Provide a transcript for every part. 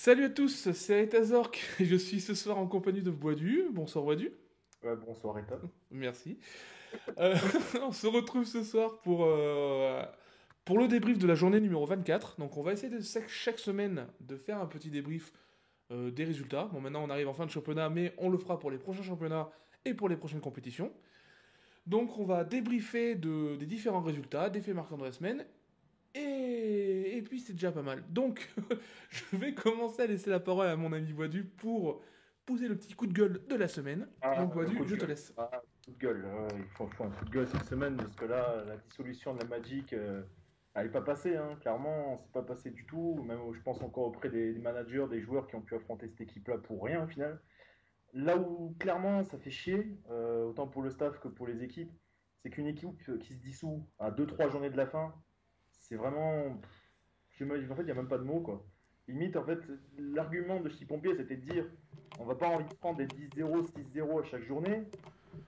Salut à tous, c'est Etazork et je suis ce soir en compagnie de Boidu. Bonsoir Boidu. Ouais, bonsoir Ethan. Merci. Euh, on se retrouve ce soir pour le débrief de la journée numéro 24. Donc on va essayer chaque semaine de faire un petit débrief des résultats. Bon, maintenant on arrive en fin de championnat, mais on le fera pour les prochains championnats et pour les prochaines compétitions. Donc on va débriefer des différents résultats, des faits marquants de la semaine. Et puis c'est déjà pas mal. Donc je vais commencer à laisser la parole à mon ami Boidu pour poser le petit coup de gueule de la semaine. Donc Ah, le Boidu, coup de je te gueule. laisse. Ah, coup de gueule. Il faut un coup de gueule cette semaine parce que là, la dissolution de la Magic, elle n'est pas passée. Hein. Clairement, c'est pas passé du tout. Même, je pense encore auprès des managers, des joueurs qui ont pu affronter cette équipe-là pour rien au final. Là où clairement ça fait chier, autant pour le staff que pour les équipes, c'est qu'une équipe qui se dissout à deux-trois journées de la fin, c'est vraiment. En fait, il n'y a même pas de mots, quoi. Limite, en fait, l'argument de Chipompier, c'était de dire on va pas envie de prendre des 10-0, 6-0 à chaque journée.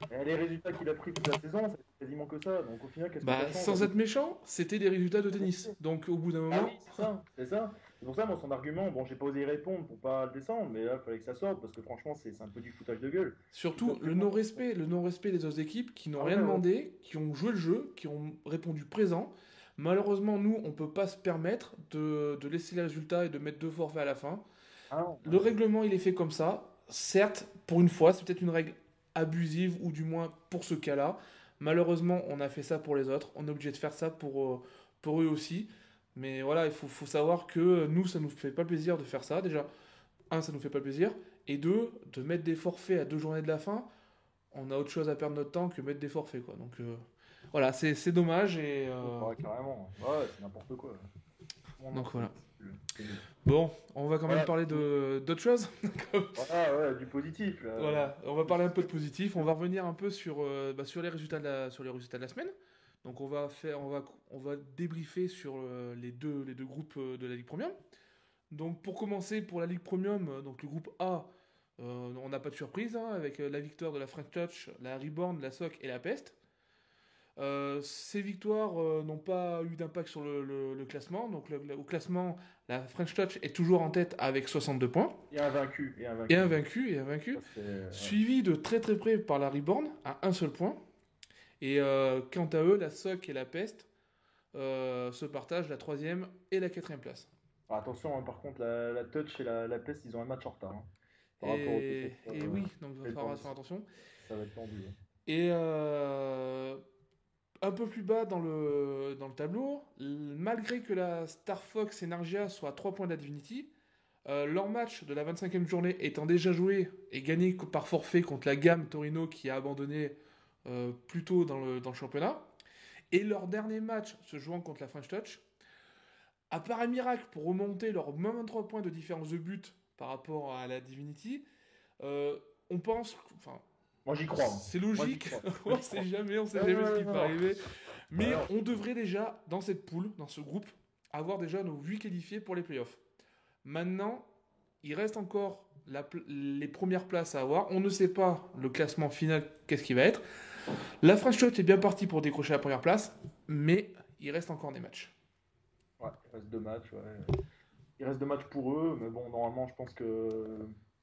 Et les résultats qu'il a pris toute la saison, c'est quasiment que ça. Donc au final, qu'est-ce que ça Bah change? sans être méchant, c'était des résultats de tennis. Donc au bout d'un Ah oui, moment, c'est ça, c'est ça. C'est pour ça, moi, son argument, bon, j'ai pas osé y répondre pour pas le descendre, mais là, il fallait que ça sorte, parce que franchement, c'est un peu du foutage de gueule. Tout surtout argument. le non-respect des autres équipes qui n'ont Ah rien ouais, ouais. demandé, qui ont joué le jeu, qui ont répondu présent. Malheureusement, nous, on peut pas se permettre de laisser les résultats et de mettre deux forfaits à la fin. Ah non, Le ouais. règlement, il est fait comme ça. Certes, pour une fois, c'est peut-être une règle abusive, ou du moins pour ce cas-là. Malheureusement, on a fait ça pour les autres. On est obligé de faire ça pour eux aussi. Mais voilà, il faut savoir que nous, ça nous fait pas plaisir de faire ça. Déjà, un, ça nous fait pas plaisir. Et deux, de mettre des forfaits à 2 journées de la fin, on a autre chose à perdre notre temps que mettre des forfaits, quoi. Donc voilà, c'est dommage. Ouais, carrément. Ouais, c'est n'importe quoi. Non, non, Donc voilà. c'est nul. C'est nul. Bon, on va quand même Voilà, parler d'autres choses. voilà, ouais, du positif, là. Voilà, on va parler un peu de positif. On va revenir un peu sur les résultats de la semaine. Donc on va débriefer sur les deux groupes de la Ligue Premium. Donc pour commencer, pour la Ligue Premium, donc le groupe A, on n'a pas de surprise hein, avec la victoire de la French Touch, la Reborn, la SOC et la Pest. Ces victoires n'ont pas eu d'impact sur le classement. Donc au classement, la French Touch est toujours en tête avec 62 points. Et un vaincu, et un Et vaincu. invaincu, et invaincu. Ça, c'est, ouais. Suivi de très très près par la Reborn à un seul point. Et quant à eux, la SOC et la Pest se partagent la troisième et la quatrième place. Alors, attention, hein, par contre, la Touch et la Pest, ils ont un match en retard. Hein. Par rapport aux deux Et, autres, et oui, donc il va ça va être falloir tendu, faire attention. ça va être tendu. Ouais. Et un peu plus bas dans le tableau, malgré que la Star Fox et Nargia soient à 3 points de la Divinity, leur match de la 25e journée étant déjà joué et gagné par forfait contre la gamme Torino qui a abandonné plus tôt dans le championnat, et leur dernier match se jouant contre la French Touch, à part un miracle pour remonter leurs 23 points de différence de but par rapport à la Divinity, euh, on pense, enfin, Moi, j'y crois. Hein. c'est Moi, j'y logique, crois. Moi, on j'y sait crois. jamais, on sait Ouais, jamais ce ouais, qui peut non. arriver, Bah, mais non. on devrait déjà, dans cette poule, dans ce groupe, avoir déjà nos 8 qualifiés pour les playoffs. Maintenant, il reste encore les premières places à avoir. On ne sait pas le classement final, qu'est-ce qui va être. La French Touch est bien partie pour décrocher la première place, mais il reste encore des matchs. Ouais, il reste deux matchs. Ouais. Il reste deux matchs pour eux, mais bon, normalement, je pense que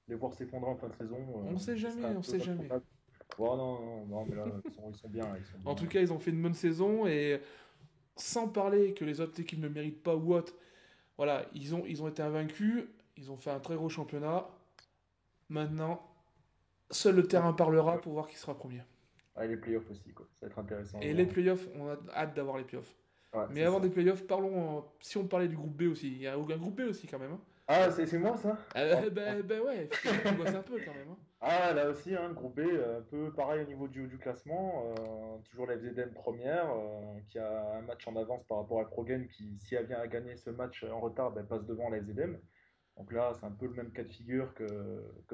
les voir s'effondrer en fin de saison, On sait ce serait un jamais, on peu sait jamais. incontournable. Ouais, non, non, non, mais là, ils sont bien, là, ils sont En bien. tout cas, ils ont fait une bonne saison et sans parler que les autres équipes ne méritent pas ou autre, voilà, ils ont été invaincus, ils ont fait un très gros championnat. Maintenant, seul le terrain parlera pour voir qui sera premier. Ah, et les playoffs aussi, quoi. Ça va être intéressant à Et les voir. playoffs, on a hâte d'avoir les playoffs. Ouais, Mais c'est avant des ça. playoffs, parlons. Si on parlait du groupe B aussi, il y a un groupe B aussi quand même. Hein. Ah, c'est moi, ça? Oh, putain. Ben ouais, il faut qu'on bosse un peu quand même. Hein. Ah, là aussi, hein, groupe B, un peu pareil au niveau du classement. Toujours la FZM première, qui a un match en avance par rapport à Krogen, qui, si elle vient à gagner ce match en retard, ben, passe devant la FZM. Donc là, c'est un peu le même cas de figure que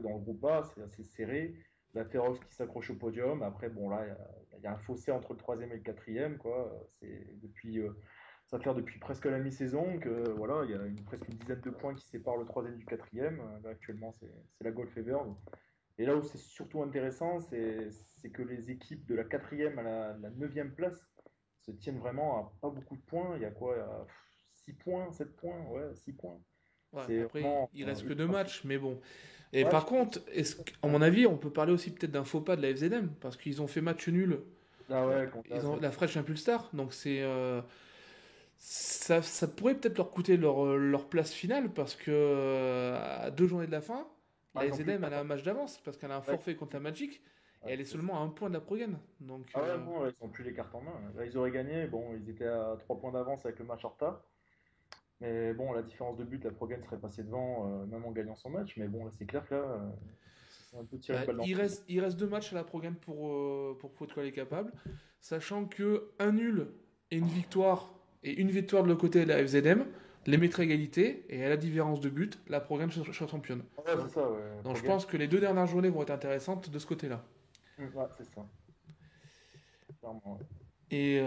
dans le groupe A, c'est assez serré. La Féroce qui s'accroche au podium. Après, bon, là, il y a un fossé entre le troisième et le quatrième, quoi. Ça fait depuis presque la mi-saison que voilà, il y a presque une dizaine de points qui séparent le troisième du quatrième. Là, actuellement, c'est la Gold Fever. Et là où c'est surtout intéressant, c'est que les équipes de la quatrième à la neuvième place se tiennent vraiment à pas beaucoup de points. Il y a quoi? Il y a 6 points, 7 points, ouais, 6 points. Ouais, C'est après, vraiment il reste que deux ultra matchs, mais bon. Et ouais, par contre, à mon avis, on peut parler aussi peut-être d'un faux pas de la FZM, parce qu'ils ont fait match nul. ah euh, ouais, contre Ils ont AZ. la fraîche Impulstar, donc ça pourrait peut-être leur coûter leur place finale, parce que à 2 journées de la fin, Ah, la ils ont plus de FZM elle a carton. un match d'avance, parce qu'elle a un Ouais, forfait contre la Magic, et ouais, elle est c'est ça. seulement à 1 point de la Progen. Donc, Ah ouais, non, là, ils ont plus les cartes en main. Là, ils auraient gagné. Bon, ils étaient à 3 points d'avance avec le match en retard. Mais bon, la différence de but, la Progen serait passée devant, même en gagnant son match. Mais bon, là, c'est clair que là, c'est un peu tiré une balle dans il le pied. reste, il reste 2 matchs à la Progen pour prouver de quoi elle est capable, sachant que un nul et une victoire de l'autre côté de la FZM les mettrait à égalité, et à la différence de but, la Progen sera championne. Ah ouais, c'est ça, ouais. Donc je Progen. pense que les 2 dernières journées vont être intéressantes de ce côté-là. Ouais, c'est ça. Clairement, ouais. Et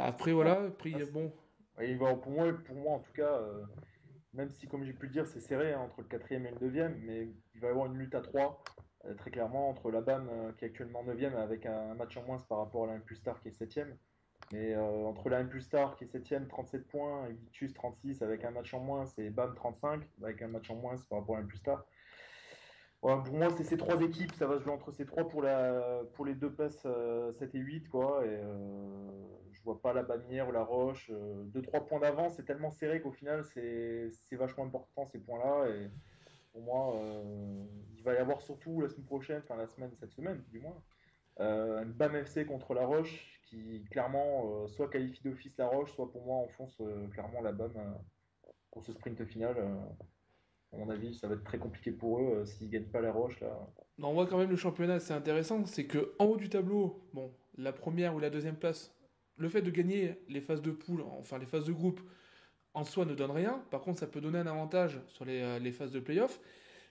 après, voilà, Ah, après, bon, et bon, pour moi, en tout cas, même si, comme j'ai pu le dire, c'est serré hein, entre le quatrième et le neuvième, mais il va y avoir une lutte à 3, très clairement, entre la BAM qui est actuellement neuvième avec un match en moins par rapport à l'Impulstar qui est septième. Mais entre la Impulstar qui est septième, 37 points, et Victus 36 avec un match en moins, c'est BAM 35 avec un match en moins par rapport à l'Impulstar. Ouais, pour moi, c'est ces trois équipes, ça va se jouer entre ces trois pour les deux places 7 et 8, quoi. Et je vois pas la Bagnères ou la Roche. 2-3 points d'avance, c'est tellement serré qu'au final, c'est vachement important ces points-là. Et pour moi, il va y avoir surtout la semaine prochaine, enfin la semaine, cette semaine du moins, un BAM FC contre la Roche qui clairement soit qualifie d'office la Roche, soit pour moi enfonce clairement la BAM pour ce sprint final. À mon avis, ça va être très compliqué pour eux s'ils ne gagnent pas la Roche là. on voit quand même le championnat, c'est intéressant, c'est que en haut du tableau, bon, la première ou la deuxième place, le fait de gagner les phases de poule, enfin les phases de groupe, en soi ne donne rien. Par contre, ça peut donner un avantage sur les phases de playoff.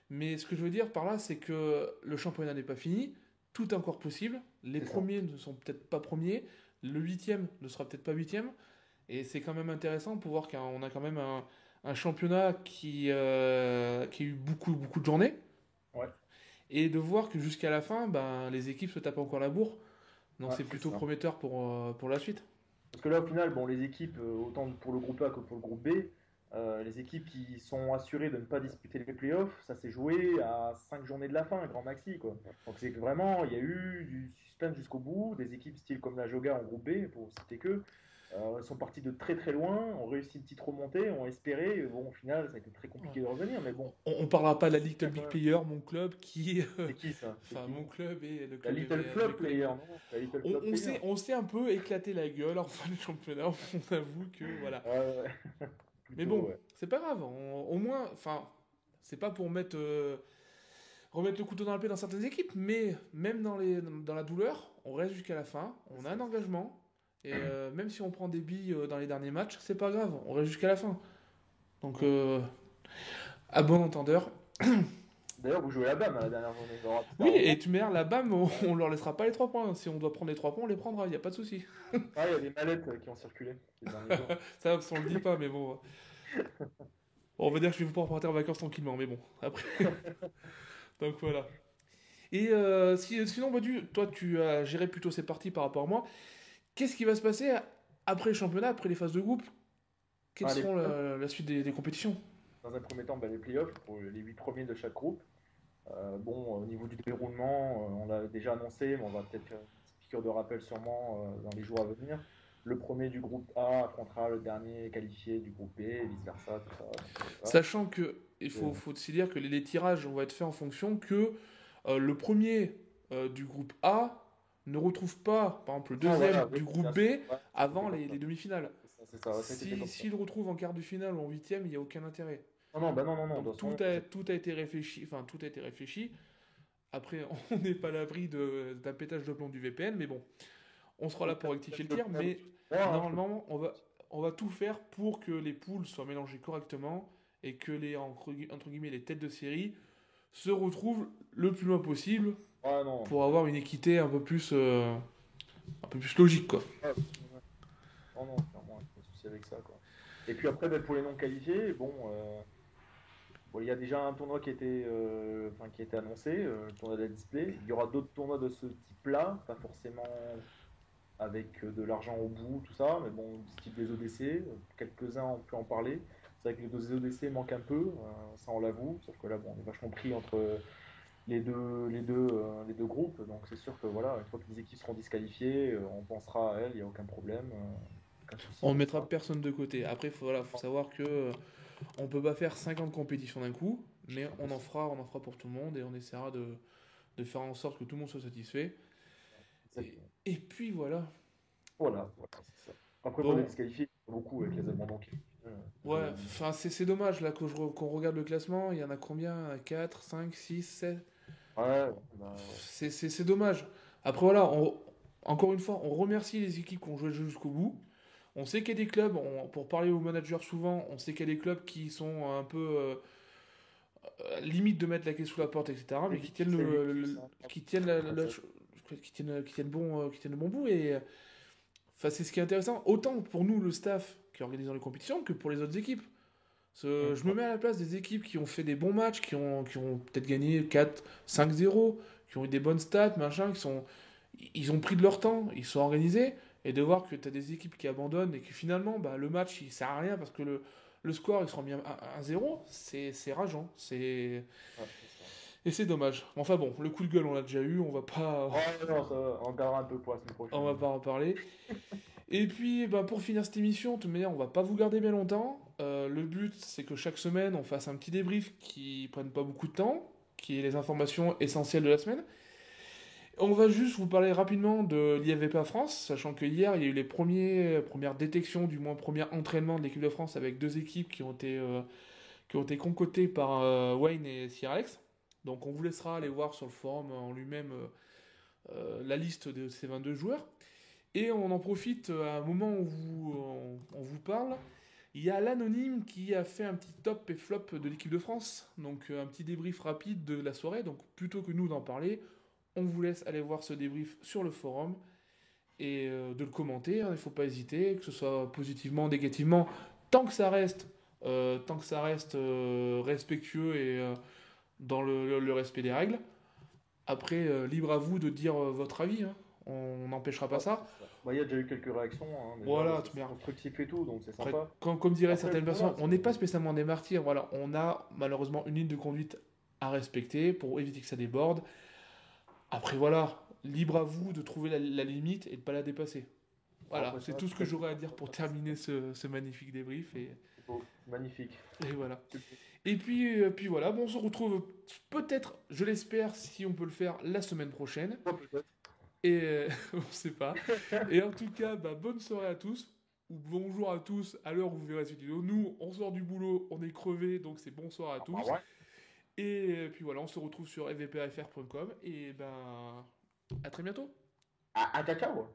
Mais ce que je veux dire par là, c'est que le championnat n'est pas fini, tout est encore possible. Les C'est ça. premiers ne sont peut-être pas premiers, le huitième ne sera peut-être pas huitième. Et c'est quand même intéressant pour voir qu'on a quand même un championnat qui a eu beaucoup, beaucoup de journées. Ouais, Et de voir que jusqu'à la fin, ben, les équipes se tapent encore la bourre. Donc ouais, c'est c'est plutôt ça. prometteur pour la suite. Parce que là, au final, bon, les équipes, autant pour le groupe A que pour le groupe B, les équipes qui sont assurées de ne pas disputer les playoffs, ça s'est joué à 5 journées de la fin, grand maxi, quoi. Donc c'est que vraiment, il y a eu du suspense jusqu'au bout, des équipes style comme la Joga en groupe B, pour citer que, sont parties de très très loin, ont réussi une petite remontée, ont espéré, bon, au final, ça a été très Ouais. compliqué de revenir, mais bon, On parlera pas de la Little quand Big même. Player, mon club, qui. C'est qui ça? C'est Enfin, qui? mon club et le La club Little de Flop mes collègues. Player, non? La Little Flop Player. On s'est un peu éclaté la gueule en fin de championnat, on avoue que voilà. Ouais, Mais plutôt, bon, ouais. c'est pas grave, au moins, enfin, c'est pas pour remettre le couteau dans la plaie dans certaines équipes, mais même dans la douleur, on reste jusqu'à la fin, on a un engagement, et même si on prend des billes dans les derniers matchs, c'est pas grave, on reste jusqu'à la fin. Donc, Mm. à bon entendeur. D'ailleurs, vous jouez la BAM à la dernière journée. Il y aura Oui, peut-être un et tu mets la BAM, on leur laissera pas les 3 points. Si on doit prendre les 3 points, on les prendra, il n'y a pas de souci. ah, il y a des mallettes qui ont circulé ces derniers jours. Ça, on le dit pas, mais bon. On va dire que je vais pouvoir partir en vacances tranquillement, mais bon, après. Donc voilà. Et sinon, Badu, toi, tu as géré plutôt cette partie par rapport à moi. Qu'est-ce qui va se passer après le championnat, après les phases de groupe? Quelles Ah, les seront playoffs, la suite des compétitions? dans un premier temps, bah, les playoffs pour les 8 premiers de chaque groupe. Bon, au niveau du déroulement, on l'a déjà annoncé, mais on va peut-être faire une petite piqûre de rappel sûrement dans les jours à venir. Le premier du groupe A affrontera le dernier qualifié du groupe B, et vice-versa, tout ça. Donc, voilà. Sachant que il Et, faut aussi dire que les tirages vont être faits en fonction que le premier du groupe A ne retrouve pas, par exemple, le ah, deuxième voilà, oui, du groupe bien B sûr. Ouais, ça a été fait avant comme ça. les demi-finales. C'est ça, ça a été fait comme ça. S'il retrouve en quart de finale ou en huitième, il n'y a aucun intérêt. Non, non, bah non, non, non, de Donc toute façon, tout a été réfléchi. Enfin, tout a été réfléchi. Après, on n'est pas à l'abri d'un pétage de plomb du VPN, mais bon, on sera là pour rectifier le tir. Mais ouais, hein, normalement, on va tout faire pour que les poules soient mélangées correctement et que entre guillemets, les têtes de série se retrouvent le plus loin possible ouais, non. pour avoir une équité un peu plus logique, quoi. Ouais, ouais. Non, non, clairement, pas de souci avec ça, quoi. Et puis après, bah, pour les non qualifiés, bon, bon, il y a déjà un tournoi enfin, qui a été annoncé, le tournoi de la display. Il y aura d'autres tournois de ce type-là, pas forcément avec de l'argent au bout, tout ça, mais bon, du type des ODC, quelques-uns ont pu en parler. C'est vrai que les deux ODC manquent un peu, ça on l'avoue, sauf que là, bon, on est vachement pris entre les deux groupes, donc c'est sûr que voilà, une fois que les équipes seront disqualifiées, on pensera à elles, il n'y a aucun problème, aucun souci On ne pour mettra ça. personne de côté. Après, faut savoir que on peut pas faire 50 compétitions d'un coup, mais on en fera pour tout le monde et on essaiera de faire en sorte que tout le monde soit satisfait. Exactement. Et puis voilà. Voilà, c'est ça. Après, pour les Bon, disqualifier, il y en a beaucoup avec les abandons qui ouais, enfin c'est dommage là qu'on regarde le classement, il y en a combien? 4, 5, 6, 7. Ouais, bah, ouais. C'est dommage. Après voilà, encore une fois, on remercie les équipes qui ont joué le jeu jusqu'au bout. On sait qu'il y a des clubs, pour parler aux managers souvent, on sait qu'il y a des clubs qui sont un peu limite de mettre la clé sous la porte, etc. Mais qui tiennent C'est Juventus, hein. qui tiennent qui tiennent le bon bout. Et enfin, c'est ce qui est intéressant, autant pour nous, le staff qui organise dans les compétitions, que pour les autres équipes. Je me mets à la place des équipes qui ont fait des bons matchs, qui ont peut-être gagné 4, 5-0, qui ont eu des bonnes stats, machin, ils ont pris de leur temps, ils sont organisés, et de voir que tu as des équipes qui abandonnent et que finalement, bah, le match, il sert à rien parce que le score, il se rend bien 1-0, c'est rageant. Ouais, c'est ça. Et c'est dommage. Enfin bon, le coup de gueule, on l'a déjà eu, Ouais, non, ça va, on gardera un peu pour la semaine on prochaine. va pas en parler. Et puis, bah, pour finir cette émission, de toute manière, on va pas vous garder bien longtemps. Le but, c'est que chaque semaine, on fasse un petit débrief qui prenne pas beaucoup de temps, qui est les informations essentielles de la semaine. On va juste vous parler rapidement de l'IFVPA France, sachant que hier, il y a eu les premières détections, du moins premier entraînement de l'équipe de France avec deux équipes qui ont été concoctées par Wayne et Sir Alex. Donc on vous laissera aller voir sur le forum en lui-même la liste de ces 22 joueurs. Et on en profite à un moment où on vous parle. Il y a l'anonyme qui a fait un petit top et flop de l'équipe de France. Donc un petit débrief rapide de la soirée. Donc plutôt que nous d'en parler, on vous laisse aller voir ce débrief sur le forum et de le commenter. Il ne faut pas hésiter, que ce soit positivement, négativement, tant que ça reste respectueux et dans le respect des règles. Après, libre à vous de dire votre avis, hein. On n'empêchera pas Ouais, ça. c'est ça. Bah, il y a déjà eu quelques réactions, hein, déjà, bah, Voilà, c'est constructif et tout, donc c'est après, sympa. comme diraient Après, certaines personnes, voilà, on n'est pas spécialement des martyrs. Voilà, on a malheureusement une ligne de conduite à respecter pour éviter que ça déborde. Après, voilà, libre à vous de trouver la limite et de ne pas la dépasser. Voilà, après c'est ça, tout ce que chacun j'aurais à dire son pour pratique. terminer ce magnifique débrief. C'est beau, magnifique. Et voilà. Super. Et puis voilà, bon, on se retrouve peut-être, je l'espère, si on peut le faire, la semaine prochaine. Ouais, peut-être. Et on sait pas. Et en tout cas, bah, bonne soirée à tous. Ou bonjour à tous à l'heure où vous verrez cette vidéo. Nous, on sort du boulot, on est crevé, donc c'est bonsoir à Ah, bah tous. ouais. Et puis voilà, on se retrouve sur fvpafr.com. Et ben, à très bientôt. Ciao, ciao.